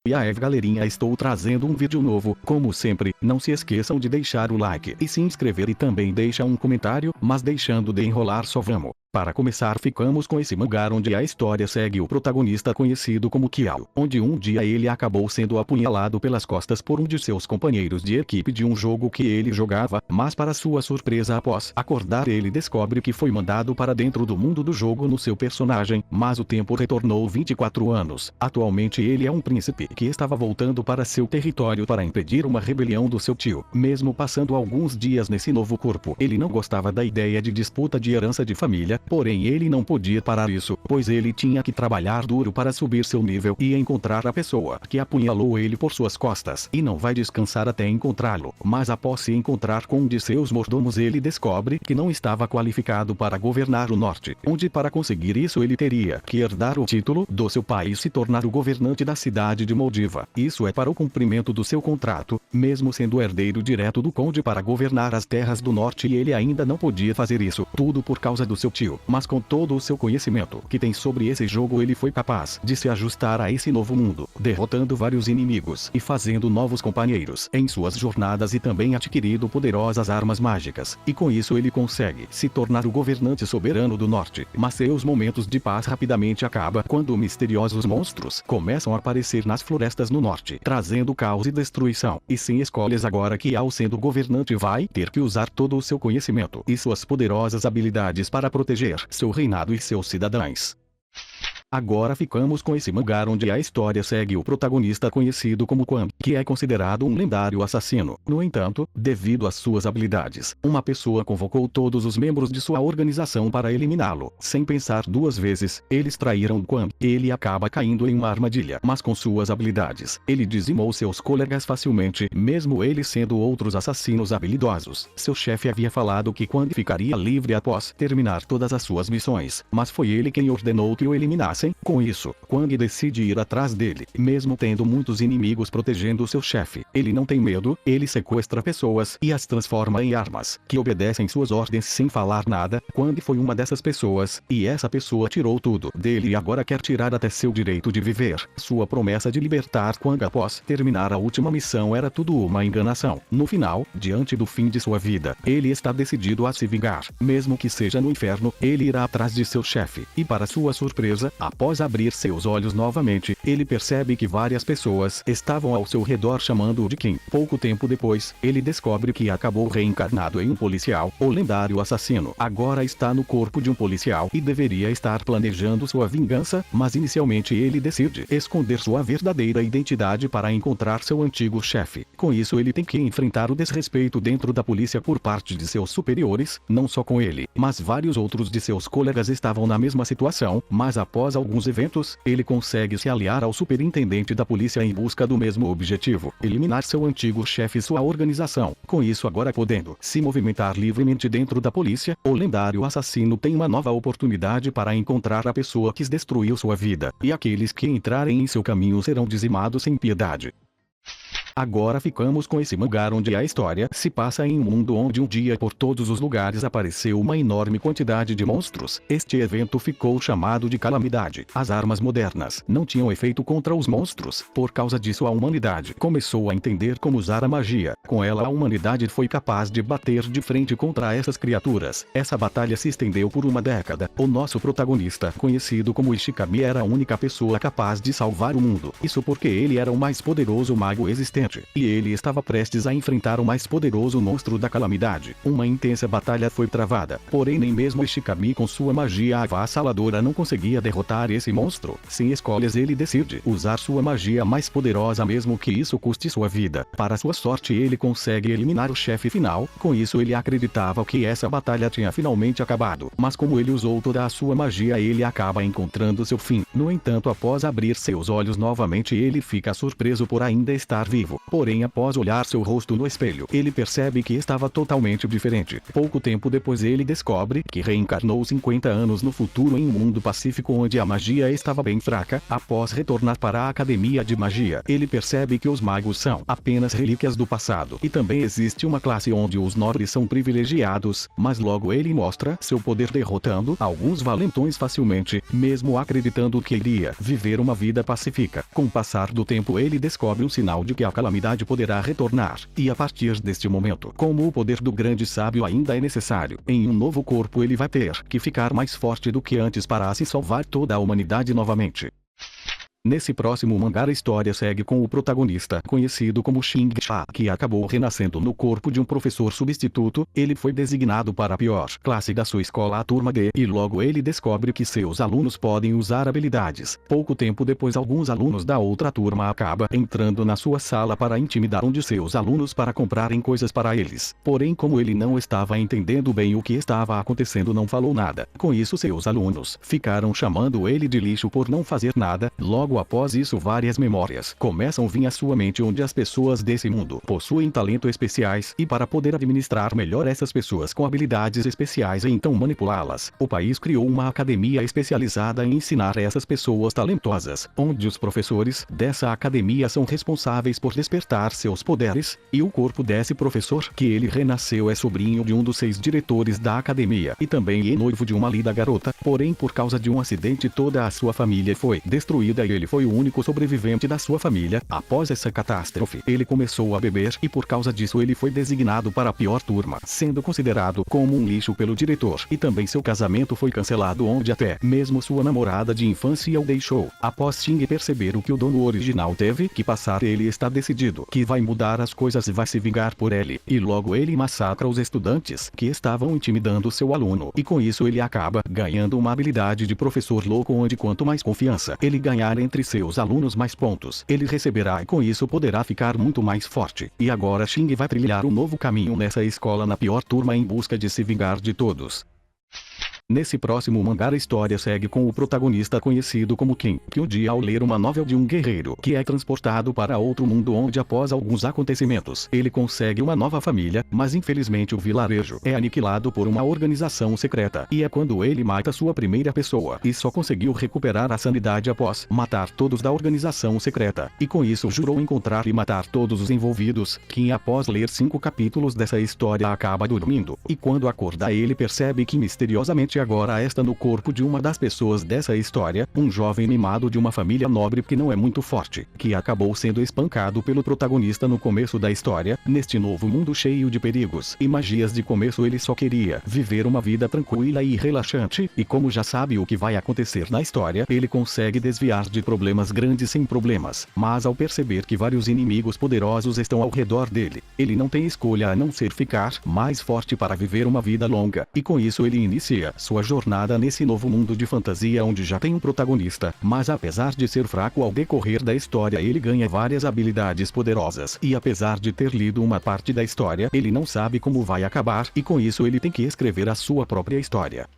E aí galerinha, estou trazendo um vídeo novo. Como sempre, não se esqueçam de deixar o like e se inscrever e também deixa um comentário, mas deixando de enrolar só vamos. Para começar, ficamos com esse mangá onde a história segue o protagonista conhecido como Kiao, onde um dia ele acabou sendo apunhalado pelas costas por um de seus companheiros de equipe de um jogo que ele jogava, mas para sua surpresa após acordar ele descobre que foi mandado para dentro do mundo do jogo no seu personagem, mas o tempo retornou 24 anos. Atualmente ele é um príncipe que estava voltando para seu território para impedir uma rebelião do seu tio. Mesmo passando alguns dias nesse novo corpo, ele não gostava da ideia de disputa de herança de família. Porém ele não podia parar isso, pois ele tinha que trabalhar duro para subir seu nível e encontrar a pessoa que apunhalou ele por suas costas, e não vai descansar até encontrá-lo. Mas após se encontrar com um de seus mordomos, ele descobre que não estava qualificado para governar o norte, onde para conseguir isso ele teria que herdar o título do seu pai e se tornar o governante da cidade de Moldiva. Isso é para o cumprimento do seu contrato, mesmo sendo herdeiro direto do conde para governar as terras do norte, e ele ainda não podia fazer isso, tudo por causa do seu tio. Mas com todo o seu conhecimento que tem sobre esse jogo, ele foi capaz de se ajustar a esse novo mundo, derrotando vários inimigos e fazendo novos companheiros em suas jornadas, e também adquirido poderosas armas mágicas, e com isso ele consegue se tornar o governante soberano do norte. Mas seus momentos de paz rapidamente acabam quando misteriosos monstros começam a aparecer nas florestas no norte, trazendo caos e destruição. E sem escolhas agora, que ao sendo governante vai ter que usar todo o seu conhecimento e suas poderosas habilidades para proteger seu reinado e seus cidadãos. Agora ficamos com esse mangá onde a história segue o protagonista conhecido como Quan, que é considerado um lendário assassino. No entanto, devido às suas habilidades, uma pessoa convocou todos os membros de sua organização para eliminá-lo. Sem pensar duas vezes, eles traíram Quan. Ele acaba caindo em uma armadilha, mas com suas habilidades, ele dizimou seus colegas facilmente, mesmo eles sendo outros assassinos habilidosos. Seu chefe havia falado que Quan ficaria livre após terminar todas as suas missões, mas foi ele quem ordenou que o eliminasse. Com isso, Quang decide ir atrás dele, mesmo tendo muitos inimigos protegendo seu chefe. Ele não tem medo, ele sequestra pessoas e as transforma em armas, que obedecem suas ordens sem falar nada. Quang foi uma dessas pessoas, e essa pessoa tirou tudo dele e agora quer tirar até seu direito de viver. Sua promessa de libertar Quang após terminar a última missão era tudo uma enganação. No final, diante do fim de sua vida, ele está decidido a se vingar. Mesmo que seja no inferno, ele irá atrás de seu chefe, e para sua surpresa, após abrir seus olhos novamente, ele percebe que várias pessoas estavam ao seu redor chamando-o de Kim. Pouco tempo depois, ele descobre que acabou reencarnado em um policial. O lendário assassino agora está no corpo de um policial e deveria estar planejando sua vingança, mas inicialmente ele decide esconder sua verdadeira identidade para encontrar seu antigo chefe. Com isso ele tem que enfrentar o desrespeito dentro da polícia por parte de seus superiores. Não só com ele, mas vários outros de seus colegas estavam na mesma situação, mas após alguns eventos, ele consegue se aliar ao superintendente da polícia em busca do mesmo objetivo: eliminar seu antigo chefe e sua organização. Com isso, agora podendo se movimentar livremente dentro da polícia, o lendário assassino tem uma nova oportunidade para encontrar a pessoa que destruiu sua vida, e aqueles que entrarem em seu caminho serão dizimados sem piedade. Agora ficamos com esse mangá onde a história se passa em um mundo onde um dia por todos os lugares apareceu uma enorme quantidade de monstros. Este evento ficou chamado de Calamidade. As armas modernas não tinham efeito contra os monstros. Por causa disso, a humanidade começou a entender como usar a magia. Com ela, a humanidade foi capaz de bater de frente contra essas criaturas. Essa batalha se estendeu por uma década. O nosso protagonista, conhecido como Ishikami, era a única pessoa capaz de salvar o mundo. Isso porque ele era o mais poderoso mago existente, e ele estava prestes a enfrentar o mais poderoso monstro da calamidade. Uma intensa batalha foi travada, porém nem mesmo Ishikami com sua magia avassaladora não conseguia derrotar esse monstro. Sem escolhas, ele decide usar sua magia mais poderosa, mesmo que isso custe sua vida. Para sua sorte, ele consegue eliminar o chefe final. Com isso, ele acreditava que essa batalha tinha finalmente acabado, mas como ele usou toda a sua magia, ele acaba encontrando seu fim. No entanto, após abrir seus olhos novamente, ele fica surpreso por ainda estar vivo. vivo. Porém, após olhar seu rosto no espelho, ele percebe que estava totalmente diferente. Pouco tempo depois ele descobre que reencarnou 50 anos no futuro em um mundo pacífico onde a magia estava bem fraca. Após retornar para a academia de magia, ele percebe que os magos são apenas relíquias do passado. E também existe uma classe onde os nobres são privilegiados, mas logo ele mostra seu poder derrotando alguns valentões facilmente, mesmo acreditando que iria viver uma vida pacífica. Com o passar do tempo ele descobre um sinal de que a calamidade poderá retornar, e a partir deste momento, como o poder do grande sábio ainda é necessário, em um novo corpo ele vai ter que ficar mais forte do que antes para assim salvar toda a humanidade novamente. Nesse próximo mangá a história segue com o protagonista, conhecido como Xing-Cha, que acabou renascendo no corpo de um professor substituto. Ele foi designado para a pior classe da sua escola, a turma D, e logo ele descobre que seus alunos podem usar habilidades. Pouco tempo depois alguns alunos da outra turma acabam entrando na sua sala para intimidar um de seus alunos para comprarem coisas para eles. Porém, como ele não estava entendendo bem o que estava acontecendo, não falou nada. Com isso seus alunos ficaram chamando ele de lixo por não fazer nada. Logo após isso várias memórias começam a vir à sua mente onde as pessoas desse mundo possuem talentos especiais e para poder administrar melhor essas pessoas com habilidades especiais e então manipulá-las, o país criou uma academia especializada em ensinar essas pessoas talentosas, onde os professores dessa academia são responsáveis por despertar seus poderes, e o corpo desse professor que ele renasceu é sobrinho de um dos 6 diretores da academia e também é noivo de uma linda garota. Porém, por causa de um acidente toda a sua família foi destruída e ele foi o único sobrevivente da sua família. Após essa catástrofe, ele começou a beber e por causa disso ele foi designado para a pior turma, sendo considerado como um lixo pelo diretor. E também seu casamento foi cancelado, onde até mesmo sua namorada de infância o deixou. Após Xing perceber o que o dono original teve que passar, ele está decidido que vai mudar as coisas e vai se vingar por ele. E logo ele massacra os estudantes que estavam intimidando seu aluno. E com isso ele acaba ganhando uma habilidade de professor louco, onde quanto mais confiança ele ganhar entre seus alunos, mais pontos ele receberá, e com isso poderá ficar muito mais forte. E agora Xing vai trilhar um novo caminho nessa escola na pior turma em busca de se vingar de todos. Nesse próximo mangá a história segue com o protagonista conhecido como Ken, que um dia ao ler uma novel de um guerreiro que é transportado para outro mundo, onde após alguns acontecimentos ele consegue uma nova família, mas infelizmente o vilarejo é aniquilado por uma organização secreta, e é quando ele mata sua primeira pessoa e só conseguiu recuperar a sanidade após matar todos da organização secreta, e com isso jurou encontrar e matar todos os envolvidos. Ken, após ler 5 capítulos dessa história, acaba dormindo, e quando acorda ele percebe que misteriosamente agora está no corpo de uma das pessoas dessa história, um jovem mimado de uma família nobre que não é muito forte, que acabou sendo espancado pelo protagonista no começo da história. Neste novo mundo cheio de perigos e magias de começo, ele só queria viver uma vida tranquila e relaxante, e como já sabe o que vai acontecer na história, ele consegue desviar de problemas grandes sem problemas, mas ao perceber que vários inimigos poderosos estão ao redor dele, ele não tem escolha a não ser ficar mais forte para viver uma vida longa, e com isso ele inicia sua jornada nesse novo mundo de fantasia onde já tem um protagonista, mas apesar de ser fraco ao decorrer da história ele ganha várias habilidades poderosas, e apesar de ter lido uma parte da história ele não sabe como vai acabar, e com isso ele tem que escrever a sua própria história.